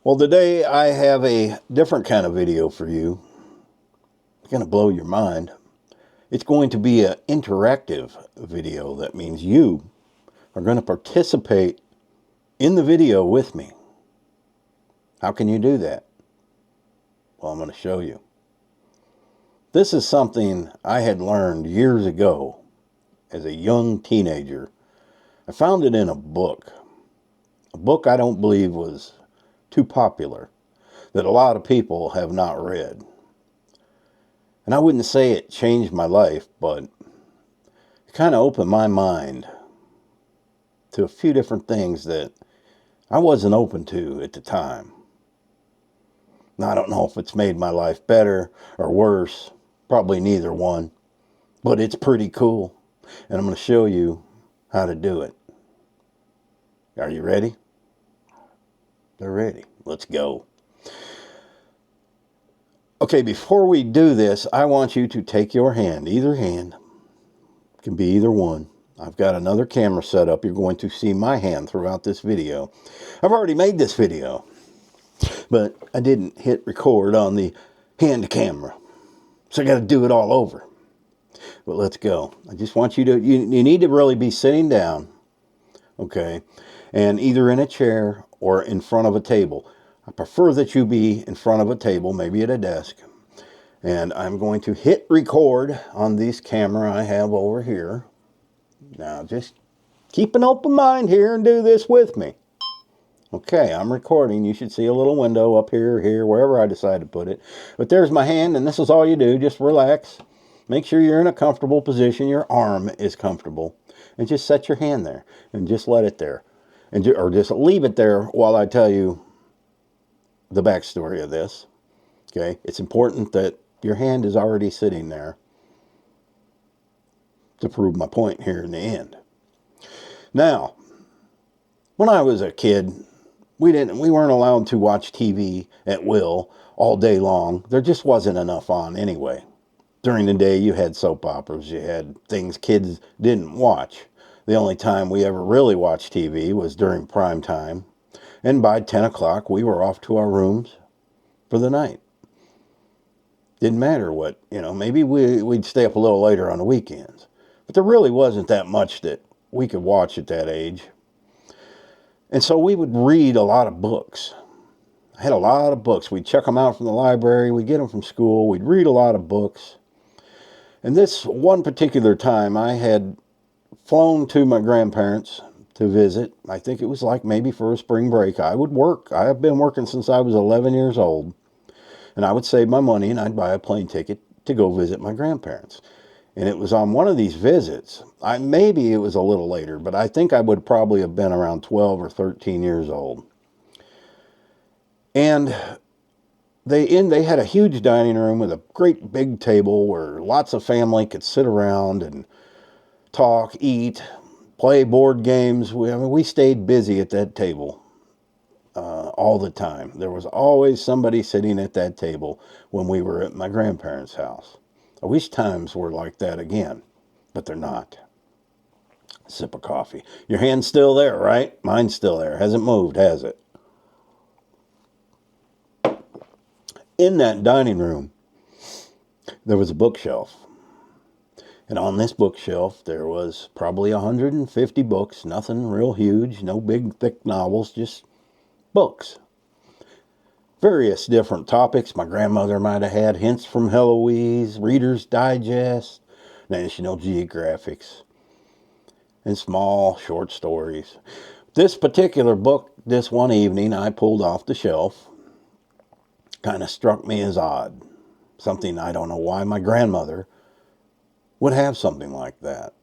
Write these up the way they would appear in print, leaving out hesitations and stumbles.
Well, today I have a different kind of video for you. It's going to blow your mind. It's going to be an interactive video. That means you are going to participate in the video with me. How can you do that? Well, I'm going to show you. This is something I had learned years ago as a young teenager. I found it in a book I don't believe was too popular, that a lot of people have not read. And I wouldn't say it changed my life, but it kind of opened my mind to a few different things that I wasn't open to at the time. Now, I don't know if it's made my life better or worse, probably neither one, but it's pretty cool, and I'm going to show you how to do it. Are you ready? They're ready. Let's go. Okay, before we do this, I want you to take your hand, either hand, can be either one. I've got another camera set up. You're going to see my hand throughout this video. I've already made this video, but I didn't hit record on the hand camera, so I got to do it all over. But let's go. I just want you to, you need to really be sitting down, okay, and either in a chair or in front of a table. I prefer that you be in front of a table, maybe at a desk. And I'm going to hit record on this camera I have over here. Now just keep an open mind here and do this with me. Okay, I'm recording. You should see a little window up here, wherever I decide to put it. But there's my hand, and this is all you do. Just relax. Make sure you're in a comfortable position. Your arm is comfortable. And just set your hand there and just let it there. Or just leave it there while I tell you the backstory of this. Okay, it's important that your hand is already sitting there to prove my point here in the end. Now, when I was a kid, we weren't allowed to watch TV at will all day long. There just wasn't enough on anyway. During the day, you had soap operas, you had things kids didn't watch. The only time we ever really watched TV was during prime time. And by 10 o'clock, we were off to our rooms for the night. Didn't matter what, maybe we'd stay up a little later on the weekends. But there really wasn't that much that we could watch at that age. And so we would read a lot of books. I had a lot of books. We'd check them out from the library. We'd get them from school. We'd read a lot of books. And this one particular time, I had flown to my grandparents to visit. I think it was like maybe for a spring break. I would work. I have been working since I was 11 years old. And I would save my money and I'd buy a plane ticket to go visit my grandparents. And it was on one of these visits. Maybe it was a little later, but I think I would probably have been around 12 or 13 years old. And they had a huge dining room with a great big table where lots of family could sit around and talk, eat, play board games. We stayed busy at that table all the time. There was always somebody sitting at that table when we were at my grandparents' house. I wish times were like that again, but they're not. Sip of coffee. Your hand's still there, right? Mine's still there. Hasn't moved, has it? In that dining room, there was a bookshelf. And on this bookshelf, there was probably 150 books, nothing real huge, no big, thick novels, just books. Various different topics. My grandmother might have had Hints from Heloise, Reader's Digest, National Geographics, and small short stories. This particular book, this one evening, I pulled off the shelf. Kind of struck me as odd. Something I don't know why my grandmother would have something like that.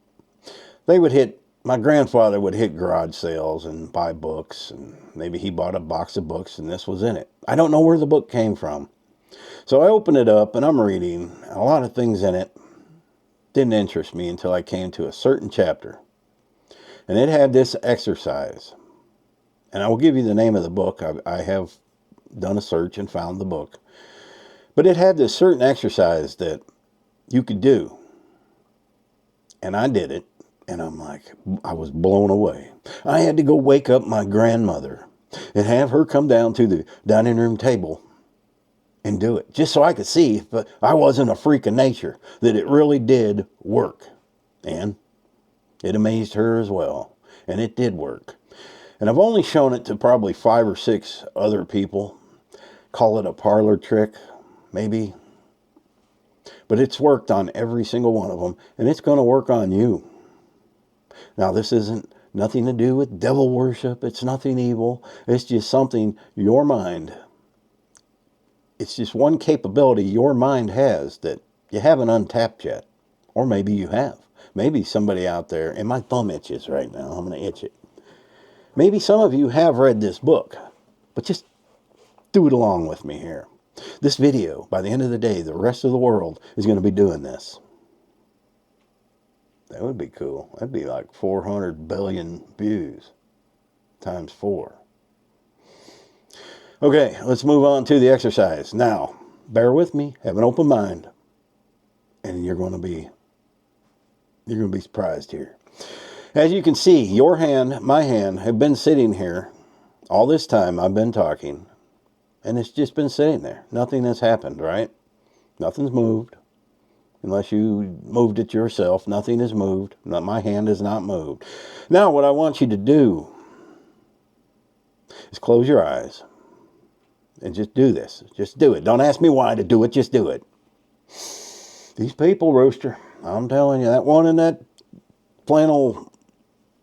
My grandfather would hit garage sales and buy books, and maybe he bought a box of books and this was in it. I don't know where the book came from. So I opened it up and I'm reading. A lot of things in it didn't interest me until I came to a certain chapter. And it had this exercise. And I will give you the name of the book. I have done a search and found the book. But it had this certain exercise that you could do. And I did it. And I was blown away. I had to go wake up my grandmother and have her come down to the dining room table and do it, just so I could see if I wasn't a freak of nature, that it really did work. And it amazed her as well. And it did work. And I've only shown it to probably 5 or 6 other people. Call it a parlor trick, maybe. But it's worked on every single one of them. And it's going to work on you. Now, this isn't nothing to do with devil worship. It's nothing evil. It's just something your mind, it's just one capability your mind has that you haven't untapped yet. Or maybe you have. Maybe somebody out there, and my thumb itches right now. I'm going to itch it. Maybe some of you have read this book, but just do it along with me here. This video, by the end of the day, the rest of the world is going to be doing this. That would be cool. That'd be like 400 billion views times 4. Okay, let's move on to the exercise. Now, bear with me, have an open mind, and you're going to be surprised here. As you can see, your hand, my hand, have been sitting here all this time I've been talking, and it's just been sitting there. Nothing has happened, right? Nothing's moved. Unless you moved it yourself, nothing has moved. My hand has not moved. Now, what I want you to do is close your eyes and just do this. Just do it. Don't ask me why to do it. Just do it. These people, Rooster, I'm telling you, that one in that flannel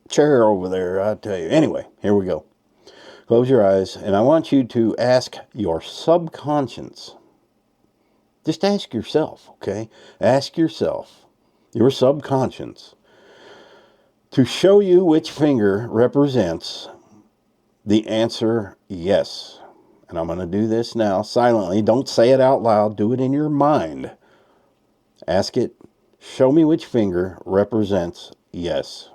chair over there, I tell you. Anyway, here we go. Close your eyes, and I want you to ask your subconscious. Just ask yourself, okay? Ask yourself, your subconscious, to show you which finger represents the answer yes. And I'm going to do this now silently. Don't say it out loud. Do it in your mind. Ask it, show me which finger represents yes.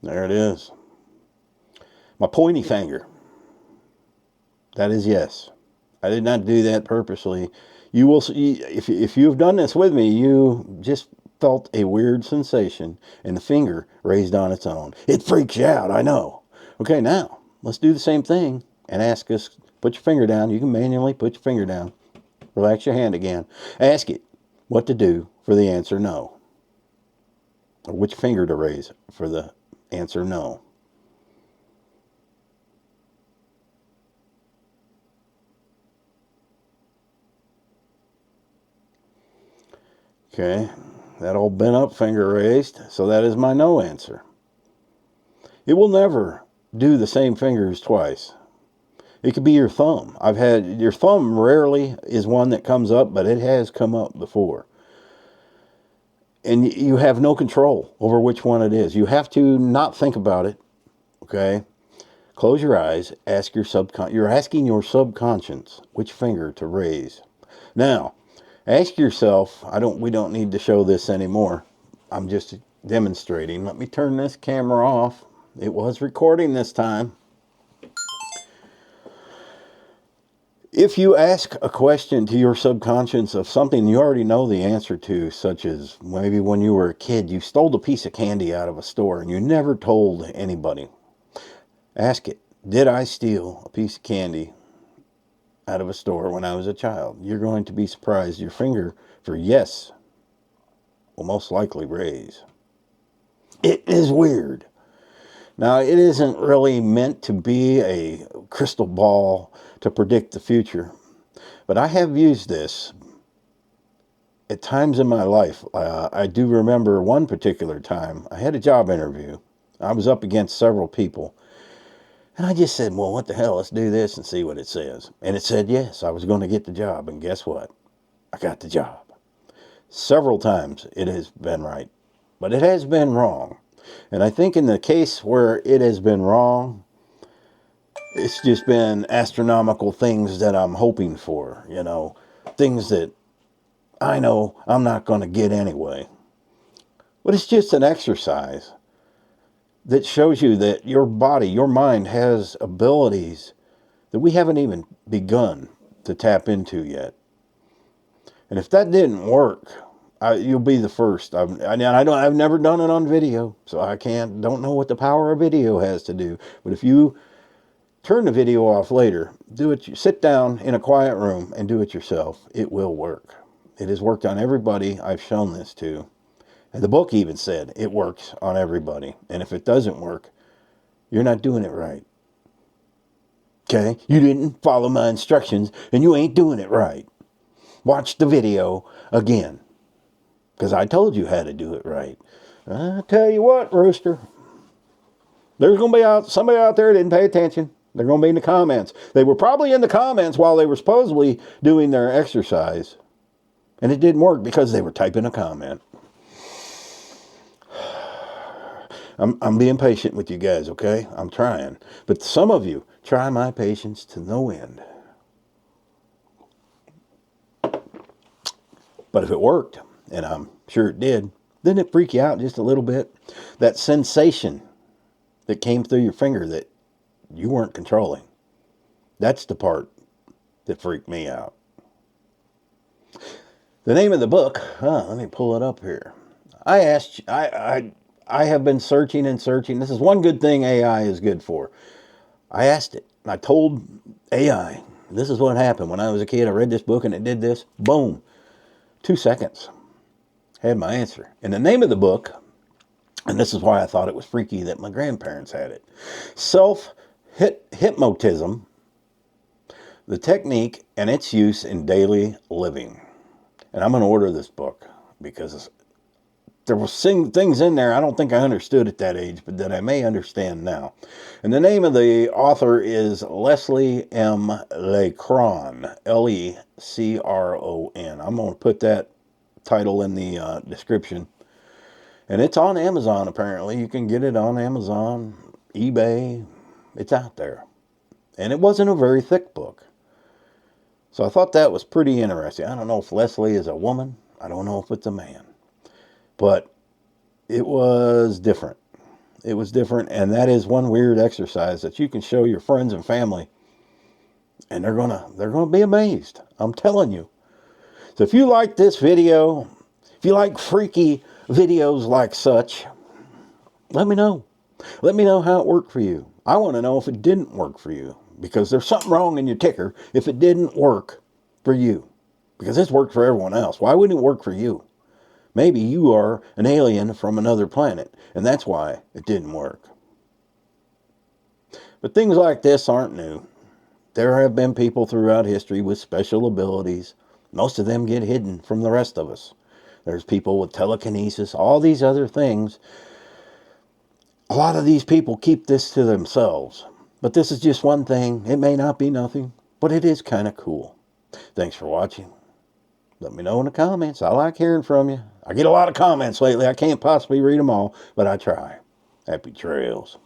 There it is. My pointy finger. That is yes. I did not do that purposely. You will see, if you've done this with me, you just felt a weird sensation and the finger raised on its own. It freaks you out, I know. Okay, now let's do the same thing and ask us, put your finger down. You can manually put your finger down. Relax your hand again. Ask it what to do for the answer no. Or which finger to raise for the answer no. Okay, that old bent up finger raised, so that is my no answer. It will never do the same fingers twice. It could be your thumb. Your thumb rarely is one that comes up, but it has come up before. And you have no control over which one it is. You have to not think about it, okay? Close your eyes, you're asking your subconscious which finger to raise. Now, ask yourself, we don't need to show this anymore. I'm just demonstrating. Let me turn this camera off. It was recording this time. If you ask a question to your subconscious of something you already know the answer to, such as maybe when you were a kid, you stole a piece of candy out of a store and you never told anybody. Ask it, did I steal a piece of candy out of a store when I was a child? You're going to be surprised. Your finger for yes will most likely raise. It is weird. Now, it isn't really meant to be a crystal ball to predict the future, but I have used this at times in my life. I do remember one particular time. I had a job interview. I was up against several people, and I just said, well, what the hell, let's do this and see what it says. And it said yes, I was going to get the job, and guess what? I got the job. Several times it has been right, but it has been wrong. And I think in the case where it has been wrong, it's just been astronomical things that I'm hoping for, things that I know I'm not going to get anyway. But it's just an exercise that shows you that your body, your mind has abilities that we haven't even begun to tap into yet. And if that didn't work, you'll be the first. I've never done it on video, so don't know what the power of video has to do. But if you turn the video off later, sit down in a quiet room and do it yourself. It will work. It has worked on everybody I've shown this to. And the book even said it works on everybody. And if it doesn't work, you're not doing it right. Okay? You didn't follow my instructions and you ain't doing it right. Watch the video again. Because I told you how to do it right. I tell you what, Rooster. There's going to be somebody out there that didn't pay attention. They're going to be in the comments. They were probably in the comments while they were supposedly doing their exercise. And it didn't work because they were typing a comment. I'm being patient with you guys, okay? I'm trying. But some of you try my patience to no end. But if it worked, and I'm sure it did, didn't it freak you out just a little bit? That sensation that came through your finger that you weren't controlling. That's the part that freaked me out. The name of the book, let me pull it up here. I have been searching and searching. This is one good thing AI is good for. I asked it. I told AI, this is what happened when I was a kid. I read this book and it did this. Boom. 2 seconds. Had my answer. And the name of the book, and this is why I thought it was freaky that my grandparents had it. Self-Hypnotism, the technique and its use in daily living. And I'm going to order this book because there were things in there I don't think I understood at that age, but that I may understand now. And the name of the author is Leslie M. LeCron, Lecron. I'm going to put that title in the description. And it's on Amazon, apparently. You can get it on Amazon, eBay. It's out there. And it wasn't a very thick book. So I thought that was pretty interesting. I don't know if Leslie is a woman. I don't know if it's a man. But it was different. It was different. And that is one weird exercise that you can show your friends and family. And they're gonna be amazed. I'm telling you. So if you like this video, if you like freaky videos like such, let me know. Let me know how it worked for you. I want to know if it didn't work for you. Because there's something wrong in your ticker if it didn't work for you. Because this worked for everyone else. Why wouldn't it work for you? Maybe you are an alien from another planet, and that's why it didn't work. But things like this aren't new. There have been people throughout history with special abilities. Most of them get hidden from the rest of us. There's people with telekinesis, all these other things. A lot of these people keep this to themselves. But this is just one thing. It may not be nothing, but it is kind of cool. Thanks for watching. Let me know in the comments. I like hearing from you. I get a lot of comments lately. I can't possibly read them all, but I try. Happy trails.